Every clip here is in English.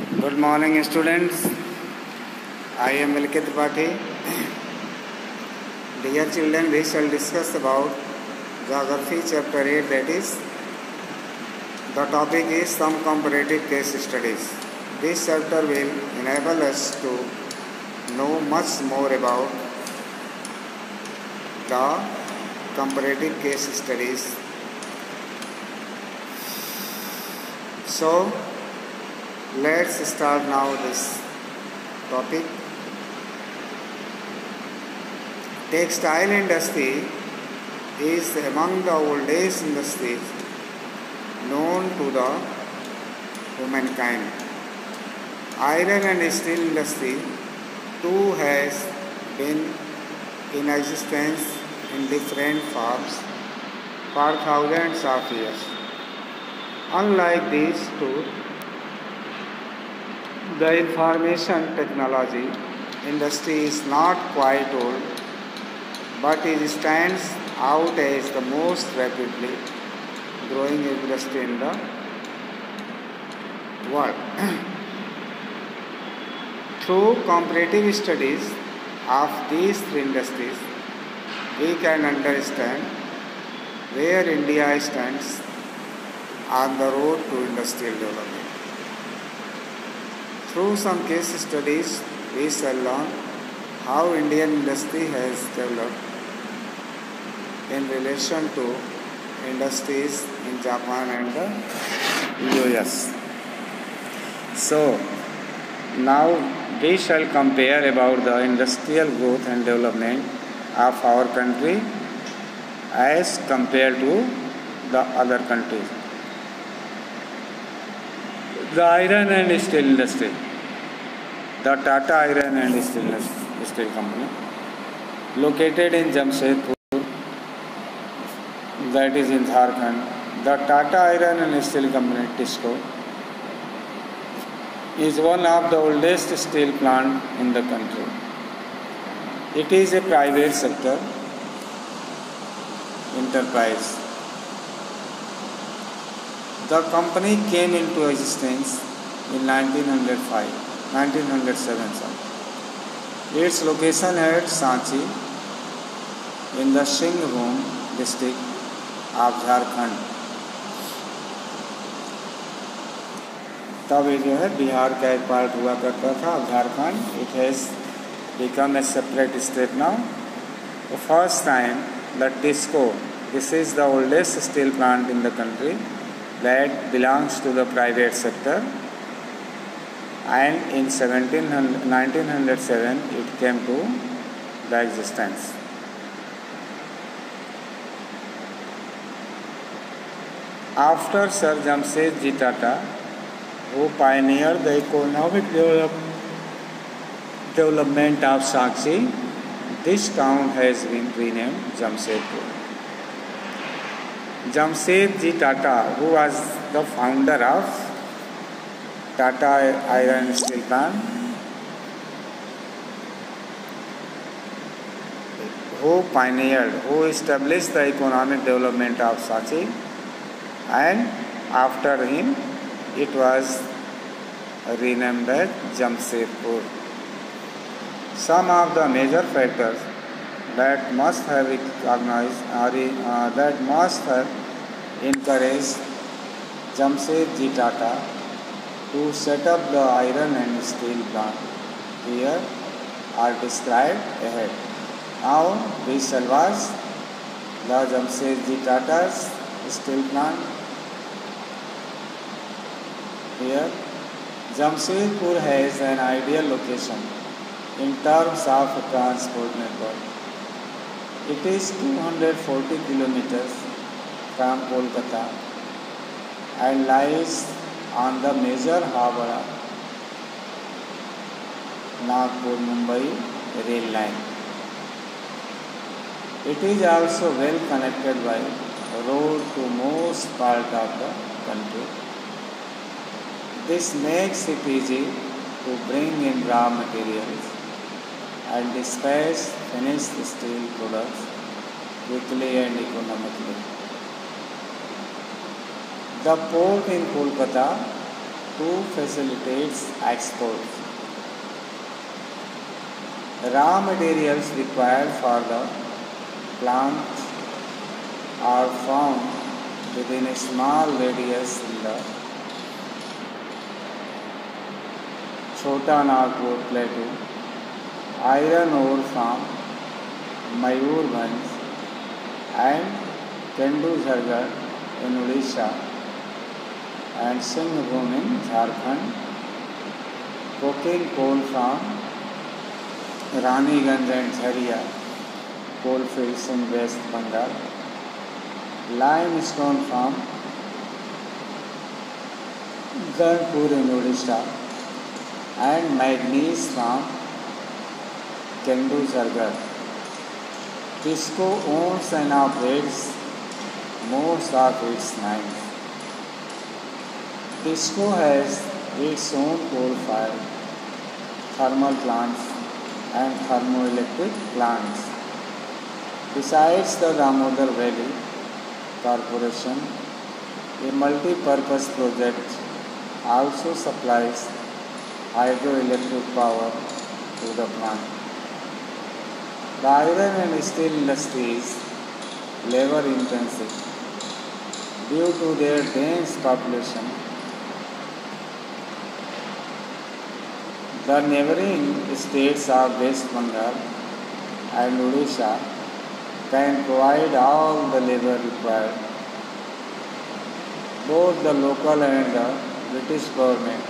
Good morning, students. I am Milkit Tripathi. Dear children, we shall discuss about Geography Chapter 8, that is, the topic is some comparative case studies. This chapter will enable us to know much more about the comparative case studies. So, let's start now this topic. Textile industry is among the oldest industries known to the humankind. Iron and steel industry too has been in existence in different forms for thousands of years. Unlike these two, the information technology industry is not quite old, but it stands out as the most rapidly growing industry in the world. Through comparative studies of these three industries, we can understand where India stands on the road to industrial development. Through some case studies, we shall learn how Indian industry has developed in relation to industries in Japan and the US. So, now we shall compare about the industrial growth and development of our country as compared to the other countries. The iron and steel industry. The Tata Iron and Steel Company, located in Jamshedpur, that is in Jharkhand. The Tata Iron and Steel Company, TISCO, is one of the oldest steel plant in the country. It is a private sector enterprise. The company came into existence in 1907. Its location at Sanchi in the Singhbhum district of Jharkhand. तब ये जो है बिहार का एक part हुआ करता था. Jharkhand it has become a separate state now. The first time the TISCO, this is the oldest steel plant in the country that belongs to the private sector, and in 1907 it came to the existence. After Sir Jamsetji Tata, who pioneered the economic development of Sanchi, this town has been renamed Jamshedpur. Jamsetji Tata, who was the founder of Tata Iron and Steel Plant, who established the economic development of Sanchi, and after him it was renamed as Jamshedpur. Some of the major factors that must have recognized that must have encouraged Jamsetji Tata to set up the iron and steel plant here are described ahead. Now we shall watch the Jamsetji Tata's steel plant. Here, Jamshedpur has an ideal location in terms of transport network. It is 240 kilometers from Kolkata and lies on the major harbour Nagpur-Mumbai rail line. It is also well connected by road to most part of the country. This makes it easy to bring in raw materials and dispatch finished steel products quickly and economically. The port in Kolkata to facilitate exports. Raw materials required for the plant are found within a small radius in the Chota Nagpur plateau. Iron ore from Mayurbhanj and Kendusgarh in Odisha and Singhbhum in Jharkhand. Coking coal from Raniganj and Jharia coalfields in West Bengal. Limestone from Gangpur in Odisha and manganese from Kendusgarh. TISCO owns and operates most of its mines. TISCO has its own coal-fired thermal plants and thermoelectric plants. Besides the Damodar Valley Corporation, a multi-purpose project also supplies hydroelectric power to the plant. The iron and steel industry is labor intensive due to their dense population. The neighboring states of West Bengal and Odisha can provide all the labor required. Both the local and the British government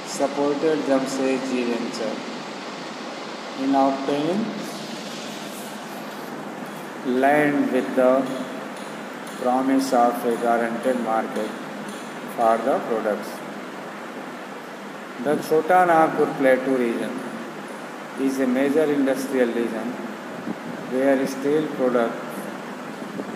supported Jamshedji venture in obtaining land with the promise of a guaranteed market for the products. The Chota Nagpur Plateau region is a major industrial region where steel products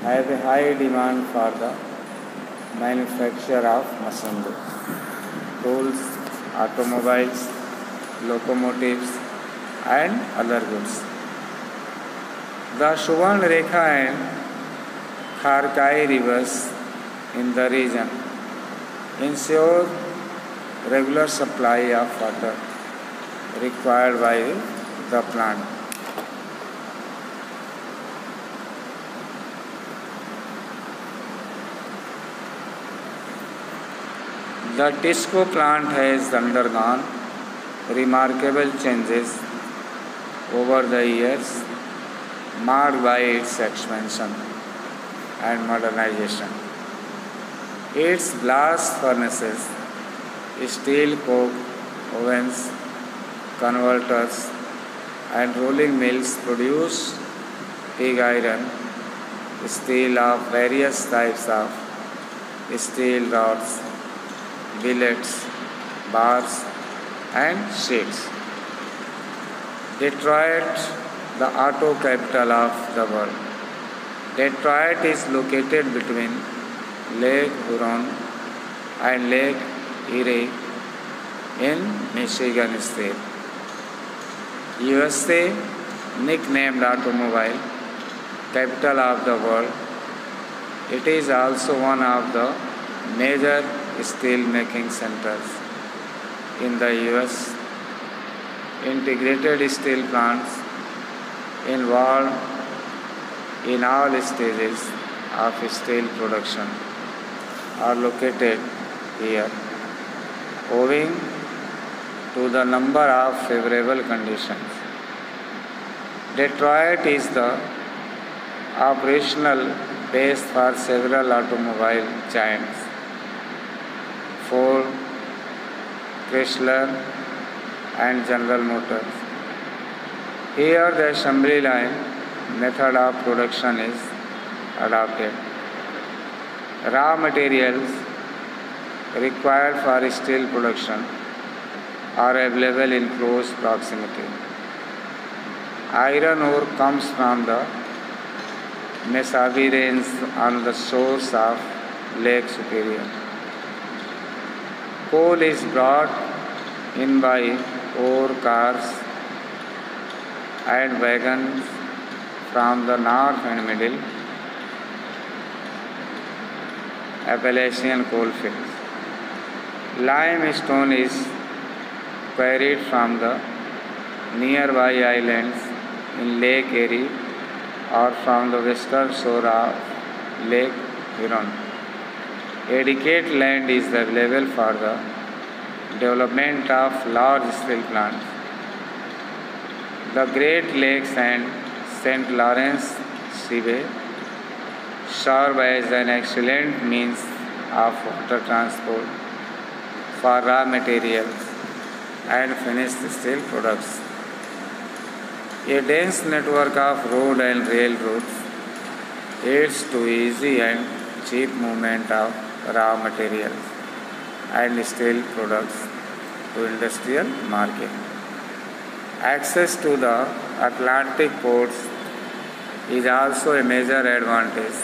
have a high demand for the manufacture of machinery, tools, automobiles, locomotives, and other goods. The Suvarnrekha and Kharkai rivers in the region ensure regular supply of water required by the plant. The TISCO plant has undergone remarkable changes over the years, marked by its expansion and modernization. Its blast furnaces, steel coke ovens, converters, and rolling mills produce pig iron, steel of various types of steel rods, billets, bars, and sheets. Detroit, the auto capital of the world. Detroit is located between Lake Huron and Lake Erie in Michigan State. USA, nicknamed automobile capital of the world, it is also one of the major steel making centers in the US. Integrated steel plants involved in all stages of steel production are located here, owing to the number of favorable conditions. Detroit is the operational base for several automobile giants: Ford, Chrysler, and General Motors. Here the assembly line method of production is adopted. Raw materials required for steel production are available in close proximity. Iron ore comes from the Mesabi Range on the shores of Lake Superior. Coal is brought in by ore cars and wagons from the north and middle Appalachian coalfields. Limestone is quarried from the nearby islands in Lake Erie or from the western shore of Lake Huron. Adequate land is available for the development of large-scale plants. The Great Lakes and St. Lawrence Seaway serve as an excellent means of water transport for raw materials and finished steel products. A dense network of road and rail routes aids to easy and cheap movement of raw materials and steel products to industrial market. Access to the Atlantic ports is also a major advantage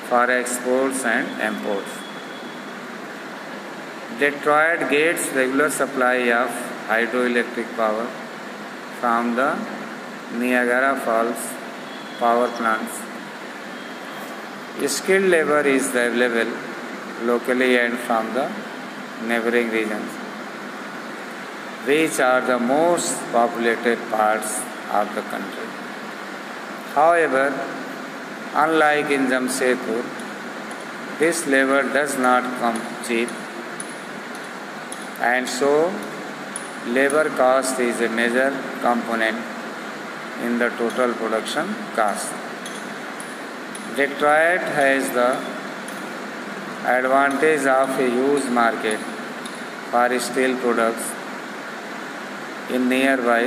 for exports and imports. Detroit gets regular supply of hydroelectric power from the Niagara Falls power plants. Skilled labor is available locally and from the neighboring regions, which are the most populated parts of the country. However, unlike in Jamshedpur, this labor does not come cheap, and so labor cost is a major component in the total production cost. Detroit has the advantage of a huge market for steel products in nearby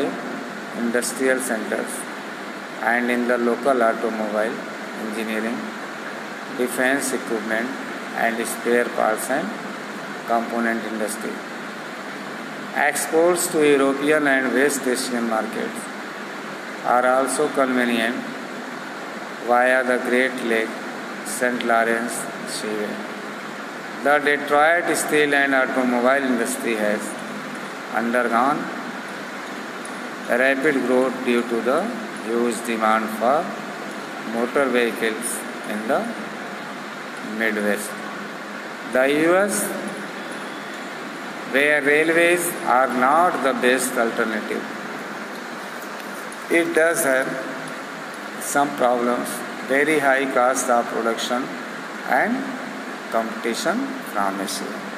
industrial centers and in the local automobile, engineering, defense equipment and spare parts and component industry. Exports to European and West Asian markets are also convenient via the Great Lake St. Lawrence Seaway. The Detroit steel and automobile industry has undergone rapid growth due to the huge demand for motor vehicles in the Midwest. The US, where railways are not the best alternative, it does have some problems, very high cost of production and competition from Asia.